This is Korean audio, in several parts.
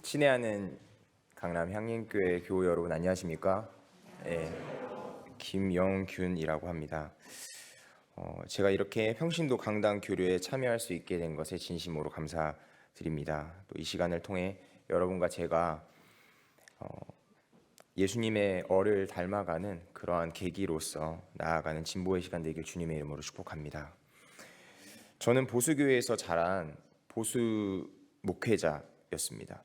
친애하는 강남 향림교회 교우 여러분 안녕하십니까? 김영균이라고 합니다. 제가 이렇게 평신도 강당 교류에 참여할 수 있게 된 것에 진심으로 감사드립니다. 또 이 시간을 통해 여러분과 제가 예수님의 얼을 닮아가는 그러한 계기로서 나아가는 진보의 시간 되길 주님의 이름으로 축복합니다. 저는 보수교회에서 자란 보수 목회자였습니다.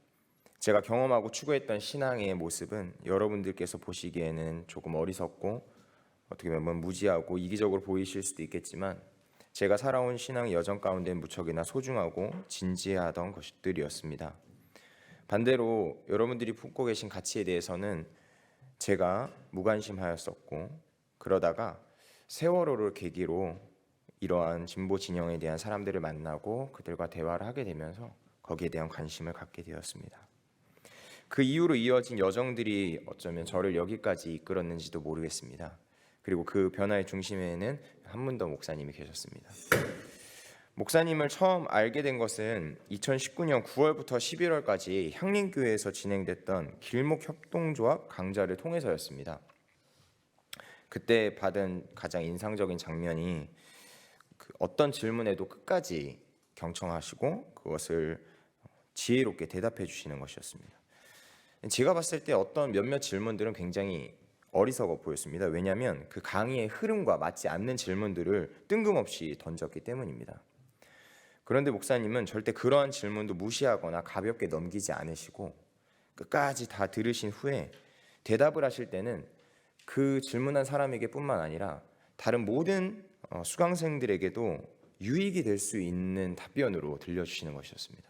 제가 경험하고 추구했던 신앙의 모습은 여러분들께서 보시기에는 조금 어리석고 어떻게 보면 무지하고 이기적으로 보이실 수도 있겠지만 제가 살아온 신앙 여정 가운데 무척이나 소중하고 진지하던 것들이었습니다. 반대로 여러분들이 품고 계신 가치에 대해서는 제가 무관심하였었고, 그러다가 세월호를 계기로 이러한 진보 진영에 대한 사람들을 만나고 그들과 대화를 하게 되면서 거기에 대한 관심을 갖게 되었습니다. 그 이후로 이어진 여정들이 어쩌면 저를 여기까지 이끌었는지도 모르겠습니다. 그리고 그 변화의 중심에는 한문더 목사님이 계셨습니다. 목사님을 처음 알게 된 것은 2019년 9월부터 11월까지 향림교회에서 진행됐던 길목협동조합 강좌를 통해서였습니다. 그때 받은 가장 인상적인 장면이 어떤 질문에도 끝까지 경청하시고 그것을 지혜롭게 대답해 주시는 것이었습니다. 제가 봤을 때 어떤 몇몇 질문들은 굉장히 어리석어 보였습니다. 왜냐하면 그 강의의 흐름과 맞지 않는 질문들을 뜬금없이 던졌기 때문입니다. 그런데 목사님은 절대 그러한 질문도 무시하거나 가볍게 넘기지 않으시고 끝까지 다 들으신 후에 대답을 하실 때는 그 질문한 사람에게 뿐만 아니라 다른 모든 수강생들에게도 유익이 될 수 있는 답변으로 들려주시는 것이었습니다.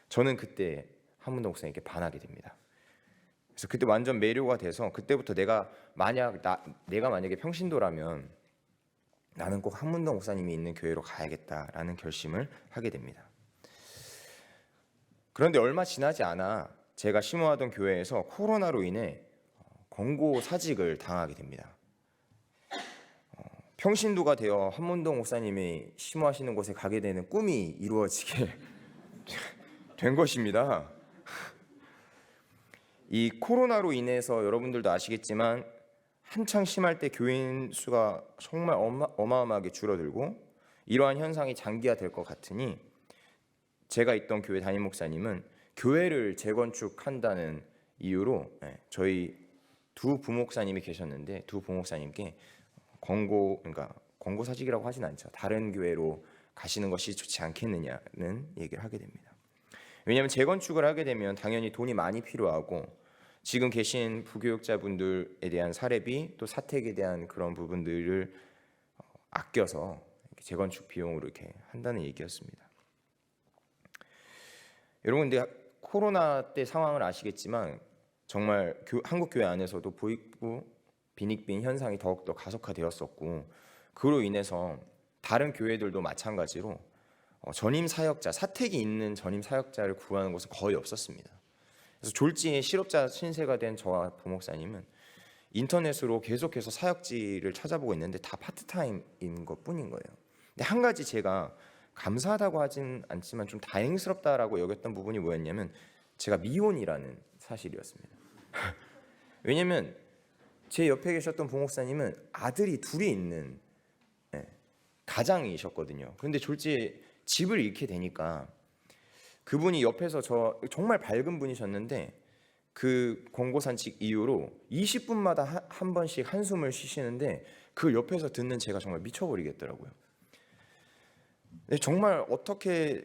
저는 그때 한문도 목사님께 반하게 됩니다. 그래서 그때 완전 매료가 돼서 그때부터 내가 만약에 평신도라면 나는 꼭 한문도 목사님이 있는 교회로 가야겠다라는 결심을 하게 됩니다. 그런데 얼마 지나지 않아 제가 심호하던 교회에서 코로나로 인해 권고 사직을 당하게 됩니다. 평신도가 되어 한문동 목사님이 심호하시는 곳에 가게 되는 꿈이 이루어지게 된 것입니다. 이 코로나로 인해서 여러분들도 아시겠지만 한창 심할 때 교인 수가 정말 어마어마하게 줄어들고 이러한 현상이 장기화될 것 같으니 제가 있던 교회 담임 목사님은 교회를 재건축한다는 이유로 저희 두 부목사님이 계셨는데 두 부목사님께 권고사직이라고 하진 않죠. 다른 교회로 가시는 것이 좋지 않겠느냐는 얘기를 하게 됩니다. 왜냐하면 재건축을 하게 되면 당연히 돈이 많이 필요하고 지금 계신 부교육자분들에 대한 사례비 또 사택에 대한 그런 부분들을 아껴서 재건축 비용으로 이렇게 한다는 얘기였습니다. 여러분, 근데 코로나 때 상황을 아시겠지만 정말 한국 교회 안에서도 보육부 빈익빈 현상이 더욱더 가속화되었었고 그로 인해서 다른 교회들도 마찬가지로 전임 사역자, 사택이 있는 전임 사역자를 구하는 것은 거의 없었습니다. 그래서 졸지에 실업자 신세가 된 저와 부목사님은 인터넷으로 계속해서 사역지를 찾아보고 있는데 다 파트타임인 것뿐인 거예요. 근데 한 가지 제가 감사하다고 하진 않지만 좀 다행스럽다라고 여겼던 부분이 뭐였냐면 제가 미혼이라는 사실이었습니다. 왜냐면 제 옆에 계셨던 부목사님은 아들이 둘이 있는 가장이셨거든요. 그런데 졸지에 집을 잃게 되니까 그분이 옆에서 정말 밝은 분이셨는데 그 권고산책 이후로 20분마다 한 번씩 한숨을 쉬시는데 그 옆에서 듣는 제가 정말 미쳐버리겠더라고요. 정말 어떻게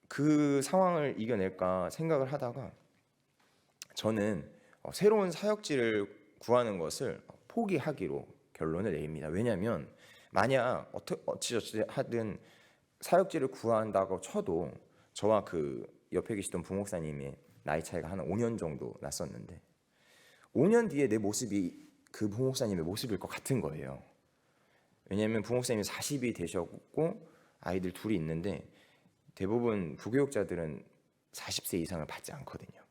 그 상황을 이겨낼까 생각을 하다가 저는 새로운 사역지를 구하는 것을 포기하기로 결론을 내립니다. 왜냐하면 만약 어찌저찌 하든 사역지를 구한다고 쳐도 저와 그 옆에 계시던 부목사님의 나이 차이가 한 5년 정도 났었는데 5년 뒤에 내 모습이 그 부목사님의 모습일 것 같은 거예요. 왜냐하면 부목사님이 40이 되셨고 아이들 둘이 있는데 대부분 부교육자들은 40세 이상을 받지 않거든요.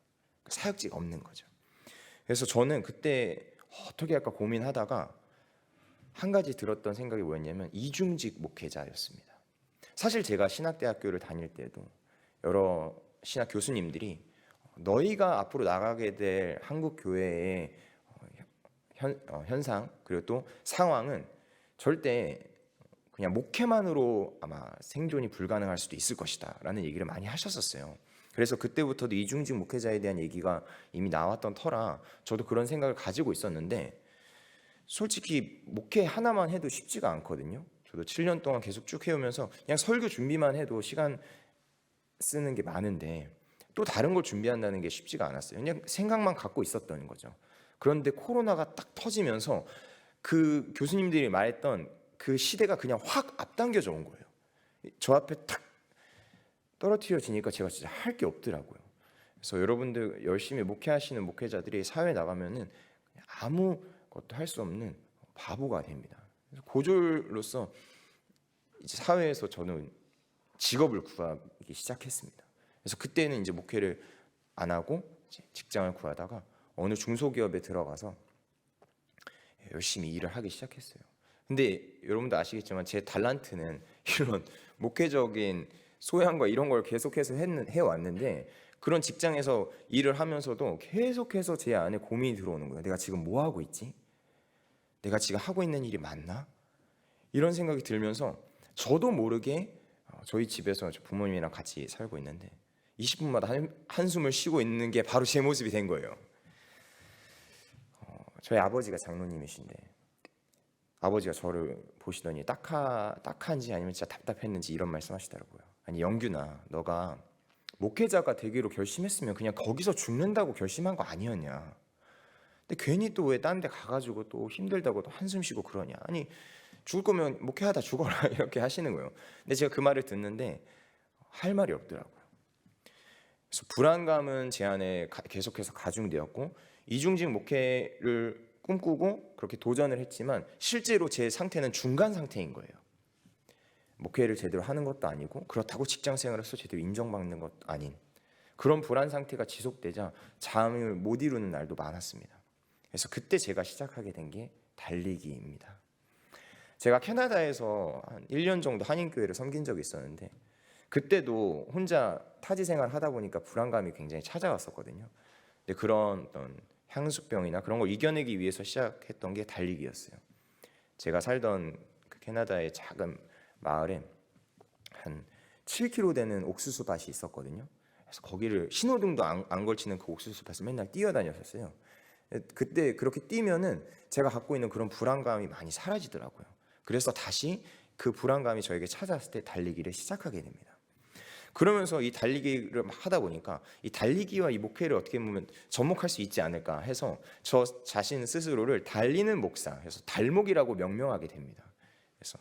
사역지가 없는 거죠. 그래서 저는 그때 어떻게 할까 고민하다가 한 가지 들었던 생각이 뭐였냐면 이중직 목회자였습니다. 사실 제가 신학대학교를 다닐 때도 여러 신학 교수님들이 너희가 앞으로 나가게 될 한국 교회의 현상 그리고 또 상황은 절대 그냥 목회만으로 아마 생존이 불가능할 수도 있을 것이다 라는 얘기를 많이 하셨었어요. 그래서 그때부터도 이중직 목회자에 대한 얘기가 이미 나왔던 터라 저도 그런 생각을 가지고 있었는데, 솔직히 목회 하나만 해도 쉽지가 않거든요. 저도 7년 동안 계속 쭉 해오면서 그냥 설교 준비만 해도 시간 쓰는 게 많은데 또 다른 걸 준비한다는 게 쉽지가 않았어요. 그냥 생각만 갖고 있었던 거죠. 그런데 코로나가 딱 터지면서 그 교수님들이 말했던 그 시대가 그냥 확 앞당겨져 온 거예요. 저 앞에 탁 떨어뜨려지니까 제가 진짜 할 게 없더라고요. 그래서 여러분들 열심히 목회하시는 목회자들이 사회에 나가면은 아무것도 할 수 없는 바보가 됩니다. 그래서 고졸로서 이제 사회에서 저는 직업을 구하기 시작했습니다. 그래서 그때는 이제 목회를 안 하고 이제 직장을 구하다가 어느 중소기업에 들어가서 열심히 일을 하기 시작했어요. 근데 여러분도 아시겠지만 제 달란트는 이런 목회적인 소양과 이런 걸 계속해서 해왔는데, 그런 직장에서 일을 하면서도 계속해서 제 안에 고민이 들어오는 거예요. 내가 지금 뭐 하고 있지? 내가 지금 하고 있는 일이 맞나? 이런 생각이 들면서 저도 모르게 저희 집에서 부모님이랑 같이 살고 있는데 20분마다 한숨을 쉬고 있는 게 바로 제 모습이 된 거예요. 저희 아버지가 장로님이신데 아버지가 저를 보시더니 딱한지 아니면 진짜 답답했는지 이런 말씀 하시더라고요. 아니 영균아, 너가 목회자가 되기로 결심했으면 그냥 거기서 죽는다고 결심한 거 아니었냐? 근데 괜히 또 왜 딴 데 가가지고 또 힘들다고 또 한숨 쉬고 그러냐? 아니 죽을 거면 목회하다 죽어라 이렇게 하시는 거예요. 근데 제가 그 말을 듣는데 할 말이 없더라고요. 그래서 불안감은 제 안에 계속해서 가중되었고, 이중직 목회를 꿈꾸고 그렇게 도전을 했지만 실제로 제 상태는 중간 상태인 거예요. 목회를 제대로 하는 것도 아니고 그렇다고 직장 생활에서 제대로 인정받는 것도 아닌 그런 불안 상태가 지속되자 잠을 못 이루는 날도 많았습니다. 그래서 그때 제가 시작하게 된 게 달리기입니다. 제가 캐나다에서 한 1년 정도 한인교회를 섬긴 적이 있었는데 그때도 혼자 타지 생활을 하다 보니까 불안감이 굉장히 찾아왔었거든요. 근데 그런 어떤 향수병이나 그런 걸 이겨내기 위해서 시작했던 게 달리기였어요. 제가 살던 그 캐나다의 작은 마을에 한 7km 되는 옥수수 밭이 있었거든요. 그래서 거기를 신호등도 안 걸치는 그 옥수수 밭을 맨날 뛰어다녔었어요. 그때 그렇게 뛰면은 제가 갖고 있는 그런 불안감이 많이 사라지더라고요. 그래서 다시 그 불안감이 저에게 찾아왔을 때 달리기를 시작하게 됩니다. 그러면서 이 달리기를 하다 보니까 이 달리기와 이 목회를 어떻게 보면 접목할 수 있지 않을까 해서 저 자신 스스로를 달리는 목사, 그래서 달목이라고 명명하게 됩니다. 그래서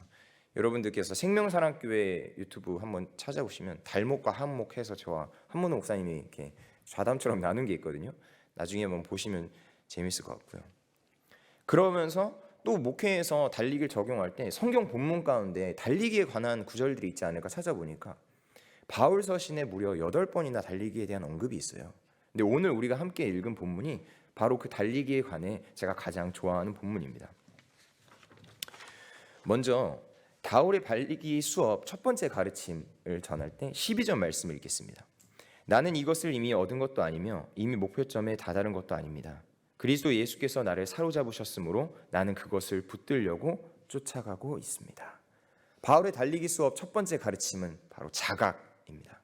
여러분들께서 생명사랑교회 유튜브 한번 찾아보시면 달목과 한목해서 저와 한문호 목사님이 이렇게 좌담처럼 나눈 게 있거든요. 나중에 한번 보시면 재밌을 것 같고요. 그러면서 또 목회에서 달리기를 적용할 때 성경 본문 가운데 달리기에 관한 구절들이 있지 않을까 찾아보니까 바울 서신에 무려 8번이나 달리기에 대한 언급이 있어요. 근데 오늘 우리가 함께 읽은 본문이 바로 그 달리기에 관해 제가 가장 좋아하는 본문입니다. 먼저 바울의 달리기 수업 첫 번째 가르침을 전할 때 12절 말씀을 읽겠습니다. 나는 이것을 이미 얻은 것도 아니며 이미 목표점에 다다른 것도 아닙니다. 그리스도 예수께서 나를 사로잡으셨으므로 나는 그것을 붙들려고 쫓아가고 있습니다. 바울의 달리기 수업 첫 번째 가르침은 바로 자각입니다.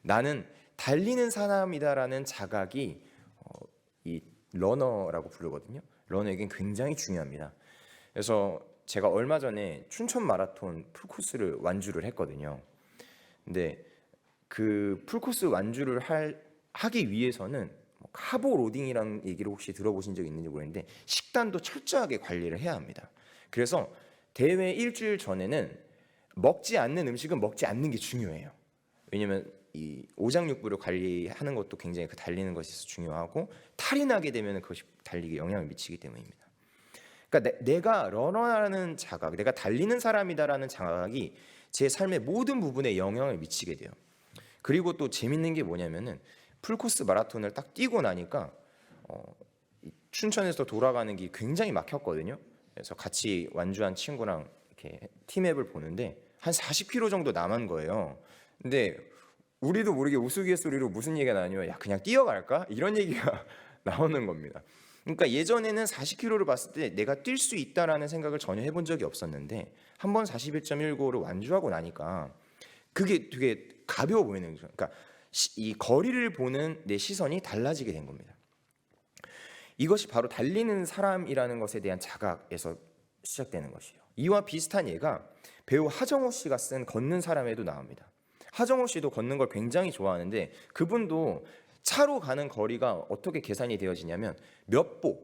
나는 달리는 사람이다라는 자각이 이 러너라고 부르거든요. 러너에겐 굉장히 중요합니다. 그래서 제가 얼마 전에 춘천 마라톤 풀코스를 완주를 했거든요. 근데 그 풀코스 완주를 하기 위해서는 카보 로딩이라는 얘기를 혹시 들어보신 적 있는지 모르겠는데 식단도 철저하게 관리를 해야 합니다. 그래서 대회 일주일 전에는 먹지 않는 음식은 먹지 않는 게 중요해요. 왜냐면 이 오장육부를 관리하는 것도 굉장히 그 달리는 것에 있어서 중요하고 탈이 나게 되면 그것이 달리기에 영향을 미치기 때문입니다. 그러니까 내가 러너라는 자각, 내가 달리는 사람이다라는 자각이 제 삶의 모든 부분에 영향을 미치게 돼요. 그리고 또 재밌는 게 뭐냐면은 풀코스 마라톤을 딱 뛰고 나니까 춘천에서 돌아가는 게 굉장히 막혔거든요. 그래서 같이 완주한 친구랑 이렇게 팀앱을 보는데 한 40km 정도 남은 거예요. 근데 우리도 모르게 우스갯소리로 무슨 얘기가 나냐면 야 그냥 뛰어갈까? 이런 얘기가 나오는 겁니다. 그러니까 예전에는 40km를 봤을 때 내가 뛸 수 있다라는 생각을 전혀 해본 적이 없었는데 한번 41.195를 완주하고 나니까 그게 되게 가벼워 보이는 거죠. 그러니까 이 거리를 보는 내 시선이 달라지게 된 겁니다. 이것이 바로 달리는 사람이라는 것에 대한 자각에서 시작되는 것이에요. 이와 비슷한 예가 배우 하정우 씨가 쓴 걷는 사람에도 나옵니다. 하정우 씨도 걷는 걸 굉장히 좋아하는데 그분도 차로 가는 거리가 어떻게 계산이 되어지냐면 몇 보,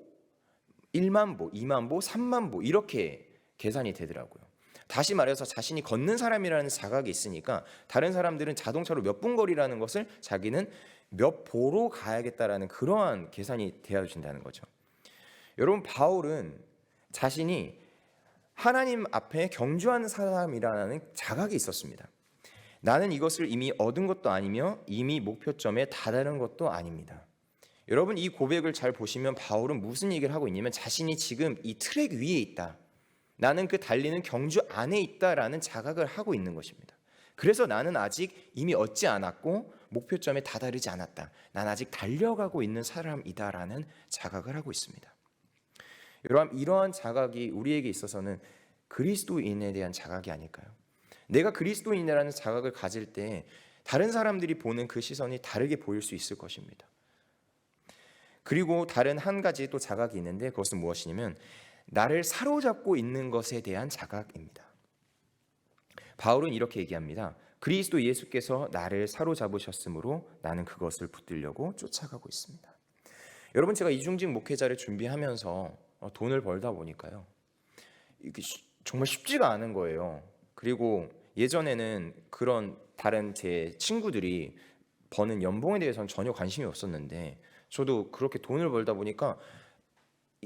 1만 보, 2만 보, 3만 보 이렇게 계산이 되더라고요. 다시 말해서 자신이 걷는 사람이라는 자각이 있으니까 다른 사람들은 자동차로 몇 분 거리라는 것을 자기는 몇 보로 가야겠다라는 그러한 계산이 되어진다는 거죠. 여러분 바울은 자신이 하나님 앞에 경주하는 사람이라는 자각이 있었습니다. 나는 이것을 이미 얻은 것도 아니며 이미 목표점에 다다른 것도 아닙니다. 여러분 이 고백을 잘 보시면 바울은 무슨 얘기를 하고 있냐면 자신이 지금 이 트랙 위에 있다. 나는 그 달리는 경주 안에 있다라는 자각을 하고 있는 것입니다. 그래서 나는 아직 이미 얻지 않았고 목표점에 다다르지 않았다. 난 아직 달려가고 있는 사람이다라는 자각을 하고 있습니다. 여러분 이러한 자각이 우리에게 있어서는 그리스도인에 대한 자각이 아닐까요? 내가 그리스도인이라는 자각을 가질 때 다른 사람들이 보는 그 시선이 다르게 보일 수 있을 것입니다. 그리고 다른 한 가지 또 자각이 있는데 그것은 무엇이냐면 나를 사로잡고 있는 것에 대한 자각입니다. 바울은 이렇게 얘기합니다. 그리스도 예수께서 나를 사로잡으셨으므로 나는 그것을 붙들려고 쫓아가고 있습니다. 여러분 제가 이중직 목회자를 준비하면서 돈을 벌다 보니까요. 이게 정말 쉽지가 않은 거예요. 그리고 예전에는 그런 다른 제 친구들이 버는 연봉에 대해서는 전혀 관심이 없었는데 저도 그렇게 돈을 벌다 보니까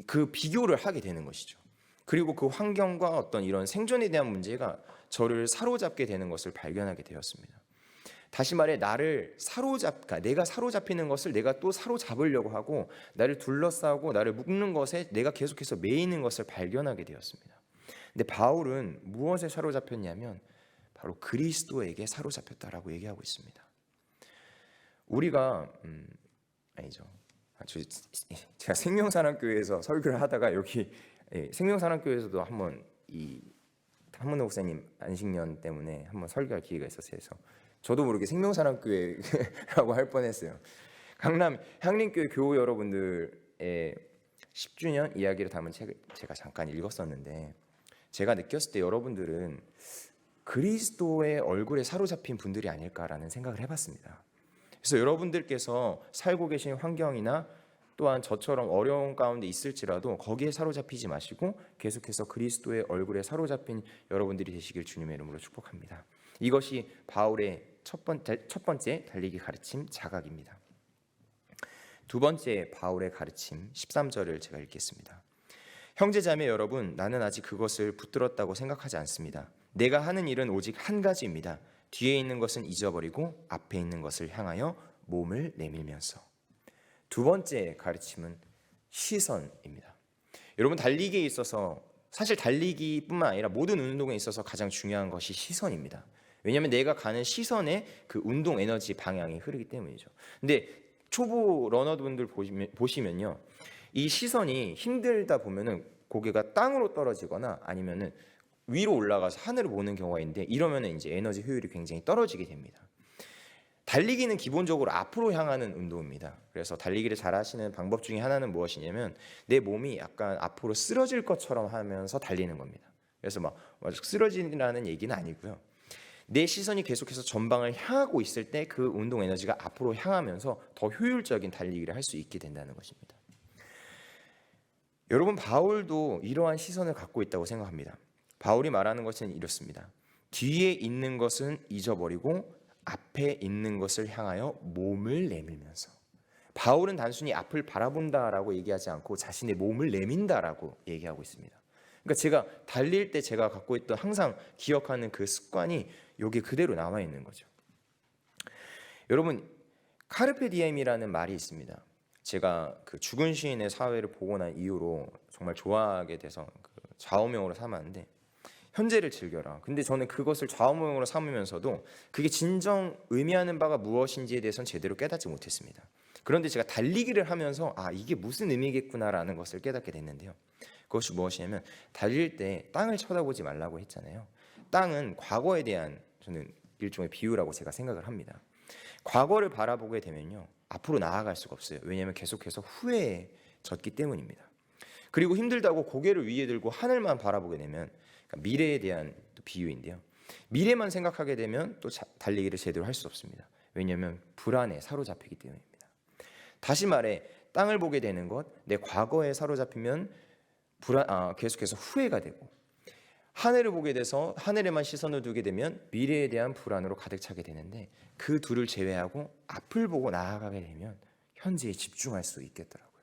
그 비교를 하게 되는 것이죠. 그리고 그 환경과 어떤 이런 생존에 대한 문제가 저를 사로잡게 되는 것을 발견하게 되었습니다. 다시 말해 내가 사로잡히는 것을 내가 또 사로잡으려고 하고 나를 둘러싸고 나를 묶는 것에 내가 계속해서 매이는 것을 발견하게 되었습니다. 근데 바울은 무엇에 사로잡혔냐면 바로 그리스도에게 사로잡혔다라고 얘기하고 있습니다. 우리가 아니죠. 제가 생명사랑교회에서 설교를 하다가 여기 생명사랑교회에서도 한번 이 한문호 목사님 안식년 때문에 한번 설교할 기회가 있었어요. 그래서 저도 모르게 생명사랑교회라고 할 뻔했어요. 강남 향림교회 교우 여러분들의 10주년 이야기를 담은 책을 제가 잠깐 읽었었는데 제가 느꼈을 때 여러분들은 그리스도의 얼굴에 사로잡힌 분들이 아닐까라는 생각을 해봤습니다. 그래서 여러분들께서 살고 계신 환경이나 또한 저처럼 어려운 가운데 있을지라도 거기에 사로잡히지 마시고 계속해서 그리스도의 얼굴에 사로잡힌 여러분들이 되시길 주님의 이름으로 축복합니다. 이것이 바울의 첫 번째 달리기 가르침 자각입니다. 두 번째 바울의 가르침 13절을 제가 읽겠습니다. 형제자매 여러분, 나는 아직 그것을 붙들었다고 생각하지 않습니다. 내가 하는 일은 오직 한 가지입니다. 뒤에 있는 것은 잊어버리고 앞에 있는 것을 향하여 몸을 내밀면서. 두 번째 가르침은 시선입니다. 여러분 달리기에 있어서 사실 달리기뿐만 아니라 모든 운동에 있어서 가장 중요한 것이 시선입니다. 왜냐하면 내가 가는 시선에 그 운동 에너지 방향이 흐르기 때문이죠. 근데 초보 러너분들 보시면요, 이 시선이 힘들다 보면은 고개가 땅으로 떨어지거나 아니면은 위로 올라가서 하늘을 보는 경우가 있는데 이러면은 이제 에너지 효율이 굉장히 떨어지게 됩니다. 달리기는 기본적으로 앞으로 향하는 운동입니다. 그래서 달리기를 잘 하시는 방법 중에 하나는 무엇이냐면 내 몸이 약간 앞으로 쓰러질 것처럼 하면서 달리는 겁니다. 그래서 막 쓰러지라는 얘기는 아니고요. 내 시선이 계속해서 전방을 향하고 있을 때 그 운동 에너지가 앞으로 향하면서 더 효율적인 달리기를 할 수 있게 된다는 것입니다. 여러분 바울도 이러한 시선을 갖고 있다고 생각합니다. 바울이 말하는 것은 이렇습니다. 뒤에 있는 것은 잊어버리고 앞에 있는 것을 향하여 몸을 내밀면서. 바울은 단순히 앞을 바라본다라고 얘기하지 않고 자신의 몸을 내민다라고 얘기하고 있습니다. 그러니까 제가 달릴 때 제가 갖고 있던 항상 기억하는 그 습관이 여기 그대로 남아 있는 거죠. 여러분 카르페 디엠이라는 말이 있습니다. 제가 그 죽은 시인의 사회를 보고 난 이후로 정말 좋아하게 돼서 그 좌우명으로 삼았는데 현재를 즐겨라. 근데 저는 그것을 좌우명으로 삼으면서도 그게 진정 의미하는 바가 무엇인지에 대해서는 제대로 깨닫지 못했습니다. 그런데 제가 달리기를 하면서 이게 무슨 의미겠구나라는 것을 깨닫게 됐는데요. 그것이 무엇이냐면 달릴 때 땅을 쳐다보지 말라고 했잖아요. 땅은 과거에 대한 저는 일종의 비유라고 제가 생각을 합니다. 과거를 바라보게 되면요, 앞으로 나아갈 수가 없어요. 왜냐하면 계속해서 후회에 젖기 때문입니다. 그리고 힘들다고 고개를 위에 들고 하늘만 바라보게 되면, 그러니까 미래에 대한 비유인데요, 미래만 생각하게 되면 또 달리기를 제대로 할 수 없습니다. 왜냐하면 불안에 사로잡히기 때문입니다. 다시 말해 땅을 보게 되는 것, 내 과거에 사로잡히면 계속해서 후회가 되고, 하늘을 보게 돼서 하늘에만 시선을 두게 되면 미래에 대한 불안으로 가득 차게 되는데, 그 둘을 제외하고 앞을 보고 나아가게 되면 현재에 집중할 수 있겠더라고요.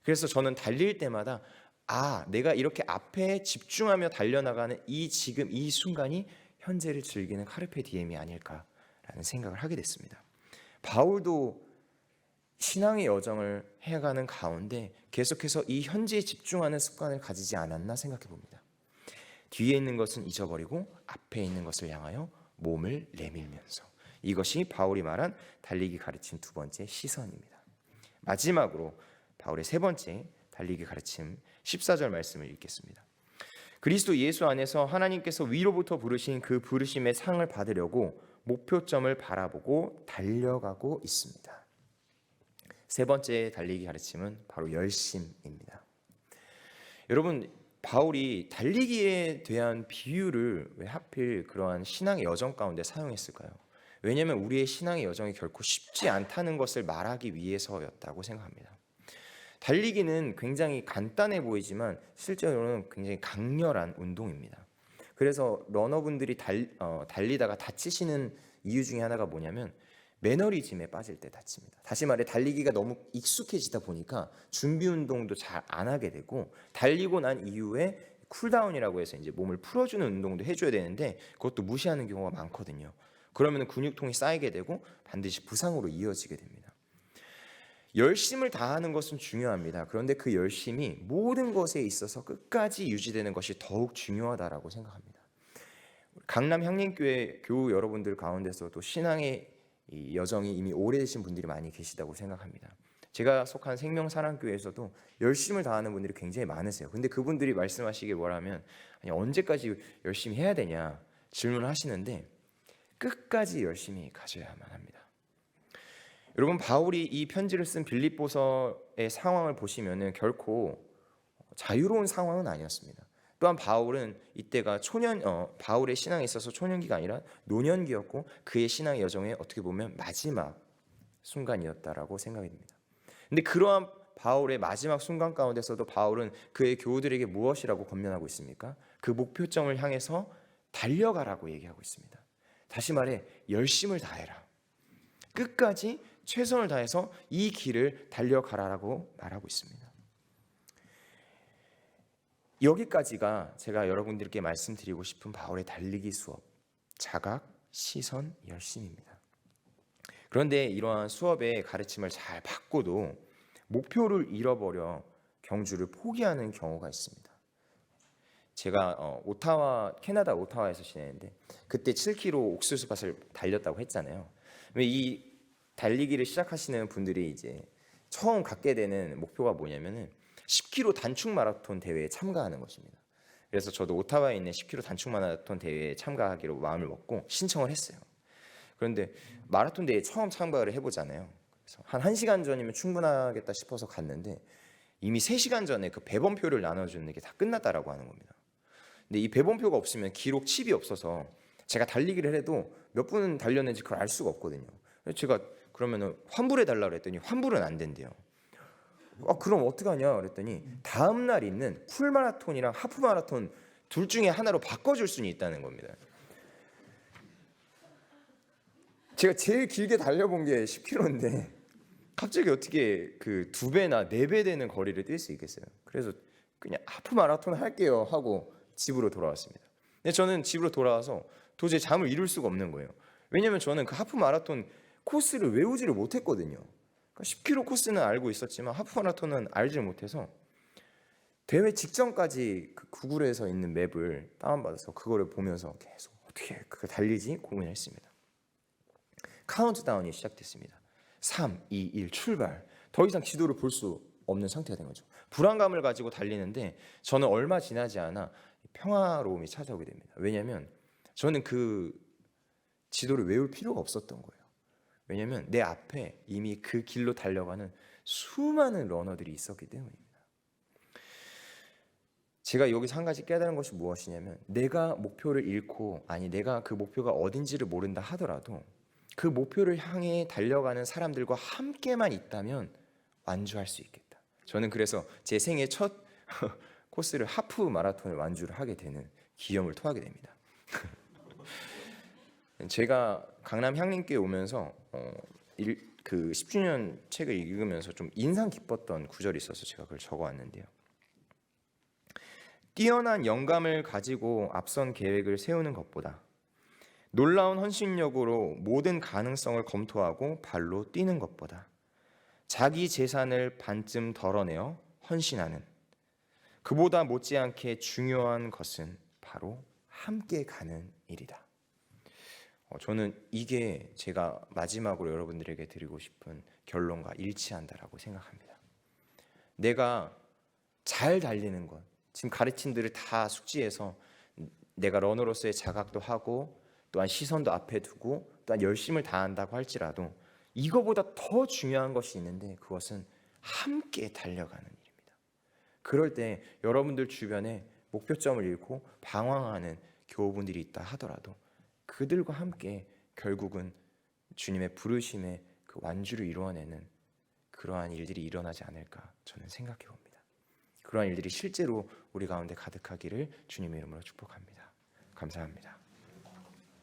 그래서 저는 달릴 때마다 내가 이렇게 앞에 집중하며 달려나가는 이 지금 이 순간이 현재를 즐기는 카르페 디엠이 아닐까라는 생각을 하게 됐습니다. 바울도 신앙의 여정을 해가는 가운데 계속해서 이 현재에 집중하는 습관을 가지지 않았나 생각해 봅니다. 뒤에 있는 것은 잊어버리고 앞에 있는 것을 향하여 몸을 내밀면서, 이것이 바울이 말한 달리기 가르침 두 번째 시선입니다. 마지막으로 바울의 세 번째 달리기 가르침 14절 말씀을 읽겠습니다. 그리스도 예수 안에서 하나님께서 위로부터 부르신 그 부르심의 상을 받으려고 목표점을 바라보고 달려가고 있습니다. 세 번째 달리기 가르침은 바로 열심입니다. 여러분, 바울이 달리기에 대한 비유를 왜 하필 그러한 신앙의 여정 가운데 사용했을까요? 왜냐하면 우리의 신앙의 여정이 결코 쉽지 않다는 것을 말하기 위해서였다고 생각합니다. 달리기는 굉장히 간단해 보이지만 실제로는 굉장히 강렬한 운동입니다. 그래서 러너분들이 달리다가 다치시는 이유 중에 하나가 뭐냐면 매너리즘에 빠질 때 다칩니다. 다시 말해 달리기가 너무 익숙해지다 보니까 준비 운동도 잘 안 하게 되고, 달리고 난 이후에 쿨다운이라고 해서 이제 몸을 풀어주는 운동도 해줘야 되는데 그것도 무시하는 경우가 많거든요. 그러면 근육통이 쌓이게 되고 반드시 부상으로 이어지게 됩니다. 열심을 다하는 것은 중요합니다. 그런데 그 열심이 모든 것에 있어서 끝까지 유지되는 것이 더욱 중요하다라고 생각합니다. 강남 향림교회 교우 여러분들 가운데서도 신앙의 이 여정이 이미 오래되신 분들이 많이 계시다고 생각합니다. 제가 속한 생명사랑교회에서도 열심을 다하는 분들이 굉장히 많으세요. 근데 그분들이 말씀하시길 뭐라면 언제까지 열심히 해야 되냐 질문을 하시는데, 끝까지 열심히 가져야만 합니다. 여러분, 바울이 이 편지를 쓴 빌립보서의 상황을 보시면은 결코 자유로운 상황은 아니었습니다. 또한 바울은 이때가 바울의 신앙에 있어서 초년기가 아니라 노년기였고, 그의 신앙의 여정에 어떻게 보면 마지막 순간이었다라고 생각이 듭니다. 근데 그러한 바울의 마지막 순간 가운데서도 바울은 그의 교우들에게 무엇이라고 권면하고 있습니까? 그 목표점을 향해서 달려가라고 얘기하고 있습니다. 다시 말해 열심을 다해라. 끝까지 최선을 다해서 이 길을 달려가라라고 말하고 있습니다. 여기까지가 제가 여러분들께 말씀드리고 싶은 바울의 달리기 수업, 자각, 시선, 열심입니다. 그런데 이러한 수업의 가르침을 잘 받고도 목표를 잃어버려 경주를 포기하는 경우가 있습니다. 제가 캐나다 오타와에서 지내는데 그때 7km 옥수수밭을 달렸다고 했잖아요. 이 달리기를 시작하시는 분들이 이제 처음 갖게 되는 목표가 뭐냐면은 10km 단축 마라톤 대회에 참가하는 것입니다. 그래서 저도 오타와에 있는 10km 단축 마라톤 대회에 참가하기로 마음을 먹고 신청을 했어요. 그런데 마라톤 대회에 처음 참가를 해보잖아요. 그래서 한 1시간 전이면 충분하겠다 싶어서 갔는데 이미 3시간 전에 그 배번표를 나눠주는 게 다 끝났다라고 하는 겁니다. 근데 이 배번표가 없으면 기록 칩이 없어서 제가 달리기를 해도 몇 분 달렸는지 그걸 알 수가 없거든요. 그래서 제가 그러면 환불해달라고 했더니 환불은 안 된대요. 그럼 어떡하냐 그랬더니 다음날 있는 풀마라톤이랑 하프마라톤 둘 중에 하나로 바꿔줄 수는 있다는 겁니다. 제가 제일 길게 달려본 게 10km인데 갑자기 어떻게 그 2배나 4배 되는 거리를 뛸 수 있겠어요. 그래서 그냥 하프마라톤 할게요 하고 집으로 돌아왔습니다. 근데 저는 집으로 돌아와서 도저히 잠을 이룰 수가 없는 거예요. 왜냐면 저는 그 하프마라톤 코스를 외우지를 못했거든요. 10km 코스는 알고 있었지만 하프마라톤은 알지 못해서 대회 직전까지 그 구글에서 있는 맵을 다운받아서 그거를 보면서 계속 어떻게 그걸 달리지 고민했습니다. 카운트다운이 시작됐습니다. 3, 2, 1 출발. 더 이상 지도를 볼 수 없는 상태가 된 거죠. 불안감을 가지고 달리는데 저는 얼마 지나지 않아 평화로움이 찾아오게 됩니다. 왜냐하면 저는 그 지도를 외울 필요가 없었던 거예요. 왜냐하면 내 앞에 이미 그 길로 달려가는 수많은 러너들이 있었기 때문입니다. 제가 여기서 한 가지 깨달은 것이 무엇이냐면, 내가 목표를 잃고, 아니 내가 그 목표가 어딘지를 모른다 하더라도 그 목표를 향해 달려가는 사람들과 함께만 있다면 완주할 수 있겠다. 저는 그래서 제 생애 첫 코스를 하프 마라톤을 완주를 하게 되는 기염을 토하게 됩니다. 제가 강남 향림교에 오면서 그 10주년 책을 읽으면서 좀 인상 깊었던 구절이 있어서 제가 그걸 적어왔는데요. 뛰어난 영감을 가지고 앞선 계획을 세우는 것보다 놀라운 헌신력으로 모든 가능성을 검토하고 발로 뛰는 것보다 자기 재산을 반쯤 덜어내어 헌신하는, 그보다 못지않게 중요한 것은 바로 함께 가는 일이다. 저는 이게 제가 마지막으로 여러분들에게 드리고 싶은 결론과 일치한다라고 생각합니다. 내가 잘 달리는 것, 지금 가르친 들을 다 숙지해서 내가 러너로서의 자각도 하고 또한 시선도 앞에 두고 또한 열심을 다한다고 할지라도 이거보다 더 중요한 것이 있는데, 그것은 함께 달려가는 일입니다. 그럴 때 여러분들 주변에 목표점을 잃고 방황하는 교우분들이 있다 하더라도 그들과 함께 결국은 주님의 부르심의 그 완주를 이루어내는 그러한 일들이 일어나지 않을까 저는 생각해 봅니다. 그러한 일들이 실제로 우리 가운데 가득하기를 주님의 이름으로 축복합니다. 감사합니다.